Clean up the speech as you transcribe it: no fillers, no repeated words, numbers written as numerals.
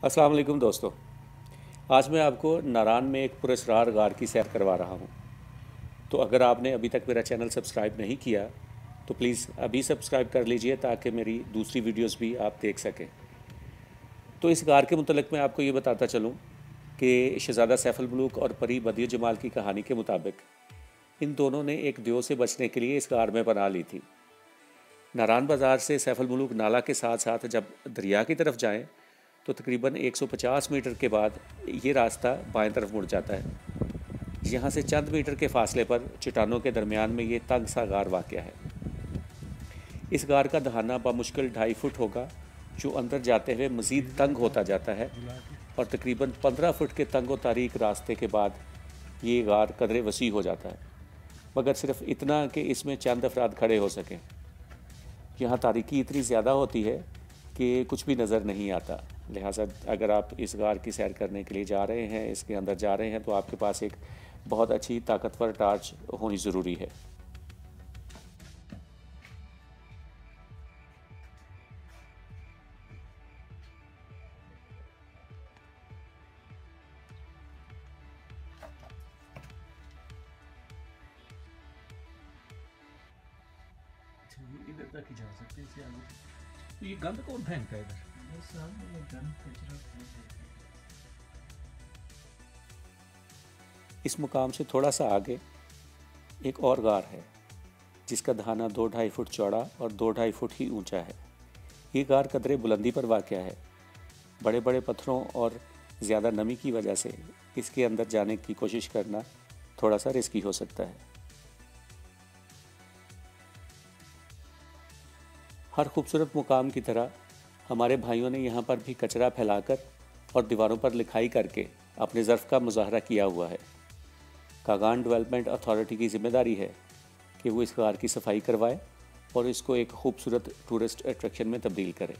अस्सलाम वालेकुम दोस्तों। आज मैं आपको नारान में एक पुरस्कार गार की सैर करवा रहा हूँ। तो अगर आपने अभी तक मेरा चैनल सब्सक्राइब नहीं किया तो प्लीज़ अभी सब्सक्राइब कर लीजिए ताकि मेरी दूसरी वीडियोस भी आप देख सकें। तो इस गार के मुतल्लिक मैं आपको ये बताता चलूँ कि शहज़ादा सैफ अल मुल्क और परी बदियु जमाल की कहानी के मुताबिक इन दोनों ने एक दियो से बचने के लिए इस गार में पनाह ली थी। नारान बाज़ार से सैफ अल मुल्क नाला के साथ साथ जब दरिया की तरफ जाएं तो तकरीबन 150 मीटर के बाद ये रास्ता बाएं तरफ मुड़ जाता है। यहाँ से चंद मीटर के फासले पर चट्टानों के दरमियान में ये तंग सा गार वाक़या है। इस गार का दहाना बामुश्किल 2.5 फुट होगा, जो अंदर जाते हुए मज़ीद तंग होता जाता है और तकरीबन 15 फुट के तंग व तारीक रास्ते के बाद ये गार कदरे वसी हो जाता है, मगर सिर्फ इतना कि इसमें चंद अफराद खड़े हो सकें। यहाँ तारीकी इतनी ज़्यादा होती है कि कुछ भी नज़र नहीं आता। लिहाजा अगर आप इस गार की सैर करने के लिए जा रहे हैं, इसके अंदर जा रहे हैं, तो आपके पास एक बहुत अच्छी ताकतवर टार्च होनी ज़रूरी है। ये इधर तक ही जा सकते हैं, इससे आगे तो ये गंद कौन फेंकता है इधर? बस साहब, ये गंद कचरा फेंक देते हैं। इस मुकाम से थोड़ा सा आगे एक और गार है जिसका दहाना 2-2.5 फुट चौड़ा और 2-2.5 फुट ही ऊंचा है। ये गार कदरे बुलंदी पर वाक़या है। बड़े बड़े पत्थरों और ज़्यादा नमी की वजह से इसके अंदर जाने की कोशिश करना थोड़ा सा रिस्की हो सकता है। हर खूबसूरत मुकाम की तरह हमारे भाइयों ने यहाँ पर भी कचरा फैलाकर और दीवारों पर लिखाई करके अपने ज़र्फ़ का मुज़ाहरा किया हुआ है। कागान डेवलपमेंट अथॉरिटी की ज़िम्मेदारी है कि वो इस गार की सफाई करवाए और इसको एक खूबसूरत टूरिस्ट अट्रैक्शन में तब्दील करे।